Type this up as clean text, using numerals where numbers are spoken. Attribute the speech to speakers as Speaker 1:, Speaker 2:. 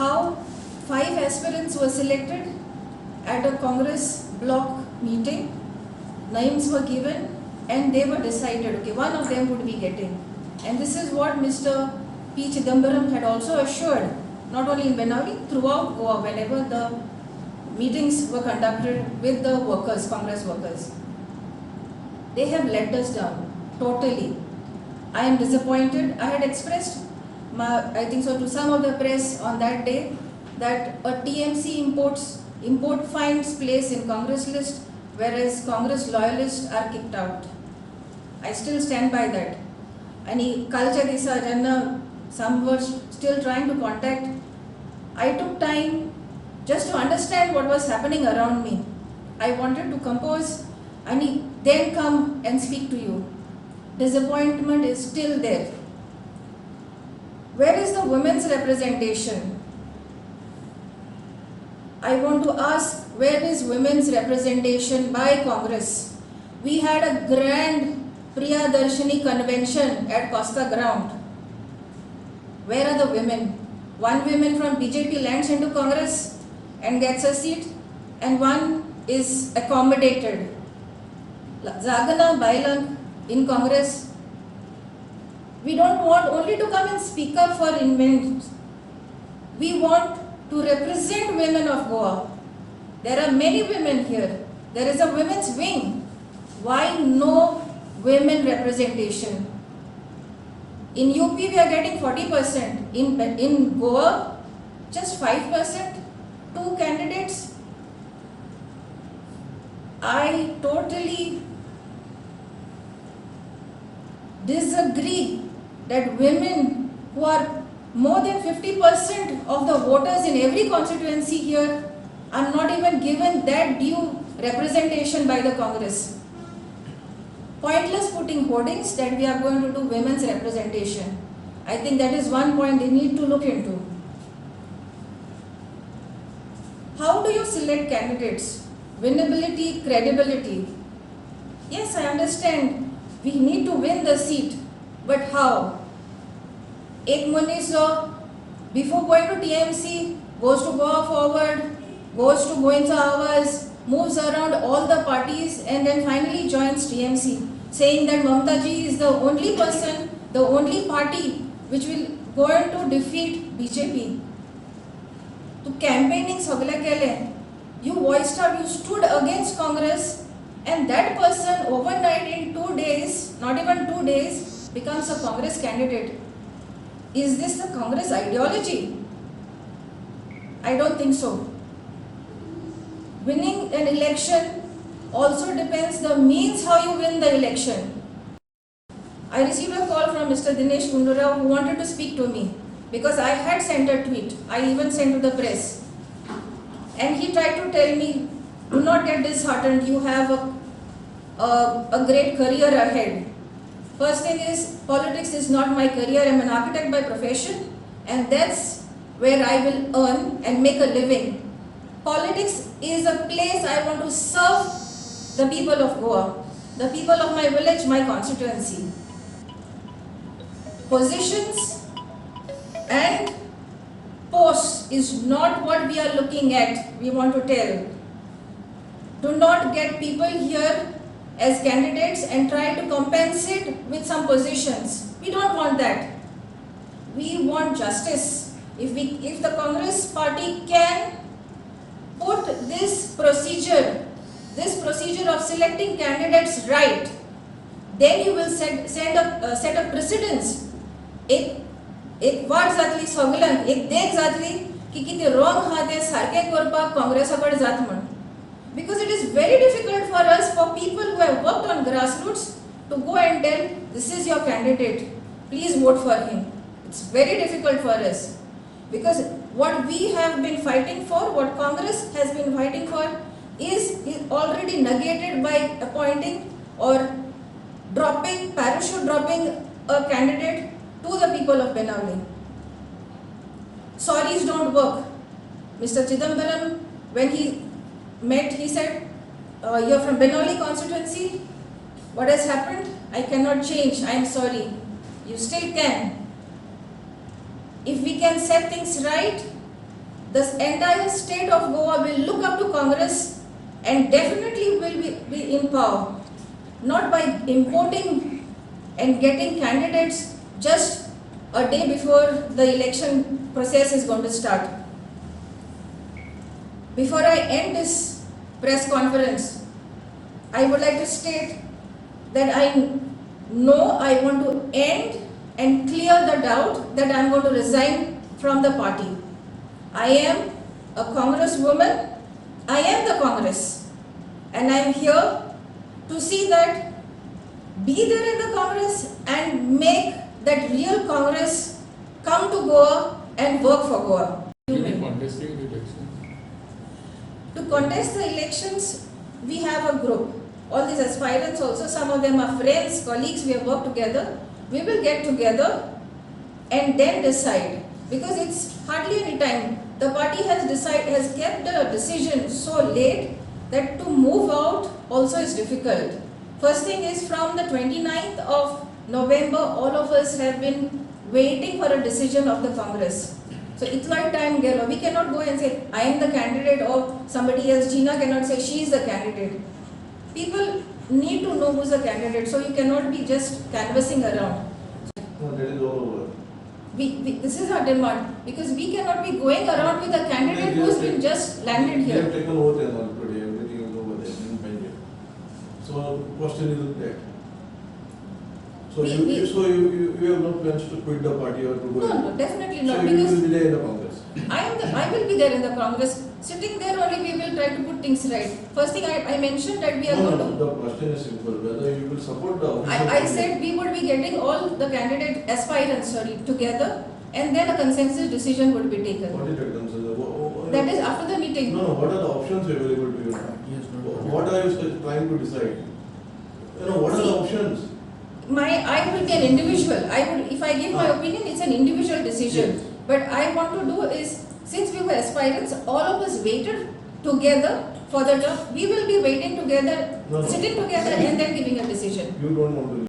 Speaker 1: how 5 aspirants were selected at a Congress block meeting. Names were given and they were decided, okay, one of them would be getting. And this is what Mr. P. Chidambaram had also assured, not only in Benaulim, throughout Goa, whenever the meetings were conducted with the workers, Congress workers. They have let us down, totally. I am disappointed. I had expressed, I think so, to some of the press on that day, that a TMC import finds place in Congress list, whereas Congress loyalists are kicked out. I still stand by that. And culture is some were still trying to contact. I took time just to understand what was happening around me. I wanted to compose and then come and speak to you. Disappointment is still there. Where is the women's representation? I want to ask, where is women's representation by Congress? We had a grand Priya Darshini convention at Costa Ground. Where are the women? One woman from BJP lands into Congress and gets a seat, and one is accommodated. Zagana Bailang in Congress. We don't want only to come and speak up for women. We want to represent women of Goa. There are many women here. There is a women's wing. Why no women representation? In UP we are getting 40%. In Goa, just 5%. 2 candidates. I totally disagree that women who are more than 50% of the voters in every constituency here are not even given that due representation by the Congress. Pointless putting hoardings that we are going to do women's representation. I think that is one point they need to look into. How do you select candidates? Winnability, credibility. Yes, I understand. We need to win the seat. But how? Ek Muniso, before going to TMC, goes to Goa Forward, goes to Goenka Awas, moves around all the parties and then finally joins TMC, saying that Mamta ji is the only person, the only party which will go to defeat BJP. To campaigning sagla kele, you voiced out, you stood against Congress, and that person overnight in 2 days, not even 2 days, becomes a Congress candidate. Is this the Congress ideology? I don't think so. Winning an election also depends the means how you win the election. I received a call from Mr. Dinesh Gundurao who wanted to speak to me because I had sent a tweet. I even sent to the press. And he tried to tell me, do not get disheartened, you have a great career ahead. First thing is, politics is not my career. I am an architect by profession, and that's where I will earn and make a living. Politics is a place I want to serve the people of Goa, the people of my village, my constituency. Positions and posts is not what we are looking at, we want to tell. Do not get people here as candidates and try to compensate with some positions. We don't want that. We want justice. If the Congress party can put this procedure of selecting candidates right, then you will set a precedence. एक वाट जातली सगळ्यांक एक देख जातली की किती wrong हा ते सारखे करपाक काँग्रेसाकडे जात म्हण. Because it is very difficult for us, for people who have worked on grassroots, to go and tell, this is your candidate, please vote for him. It's very difficult for us. Because what we have been fighting for, what Congress has been fighting for, is already negated by appointing or parachute dropping a candidate to the people of Benaulim. Sorries don't work. Mr. Chidambaram, when he met, he said, you're from Benaulim constituency. What has happened? I cannot change. I am sorry. You still can. If we can set things right, this entire state of Goa will look up to Congress and definitely will be in power, not by importing and getting candidates just a day before the election process is going to start. Before I end this press conference, I would like to state that I know I want to end and clear the doubt that I am going to resign from the party. I am a Congresswoman, I am the Congress, and I am here to see that be there in the Congress and make that real Congress come to Goa and work for Goa.
Speaker 2: Contesting the elections?
Speaker 1: To contest the elections, we have a group. All these aspirants also, some of them are friends, colleagues, we have worked together. We will get together and then decide, because it's hardly any time. The party has kept the decision so late that to move out also is difficult. First thing is, from the 29th of November, all of us have been waiting for a decision of the Congress. So it's like time, Gelo. We cannot go and say, I am the candidate, or somebody else, Gina cannot say she is the candidate. People need to know who's the candidate, so you cannot be just canvassing around.
Speaker 3: No, that is all over.
Speaker 1: This is our demand, because we cannot be going around with a candidate who's been just landed
Speaker 3: We have
Speaker 1: here.
Speaker 3: taken over and all today, everything is over there in Benaulim. So question is that. So you have no plans to quit the party or to go?
Speaker 1: No, definitely
Speaker 3: So
Speaker 1: not,
Speaker 3: you
Speaker 1: because
Speaker 3: will be there in the Congress?
Speaker 1: I will be there in the Congress. Sitting there only we will try to put things right. First thing I mentioned that we are going to...
Speaker 3: The question is simple, whether you will support the official
Speaker 1: I said we would be getting all the candidate aspirants together, and then a consensus decision would be taken.
Speaker 3: What is that consensus?
Speaker 1: That is after the meeting.
Speaker 3: No, what are the options available to you now? What are you trying to decide? What are the options?
Speaker 1: I will be an individual. If I give my opinion, it's an individual decision.
Speaker 3: Yes.
Speaker 1: But I want to do is, since we were aspirants, all of us waited together for the term. We will be waiting together,
Speaker 3: No.
Speaker 1: sitting together and then giving a decision.
Speaker 3: You don't want to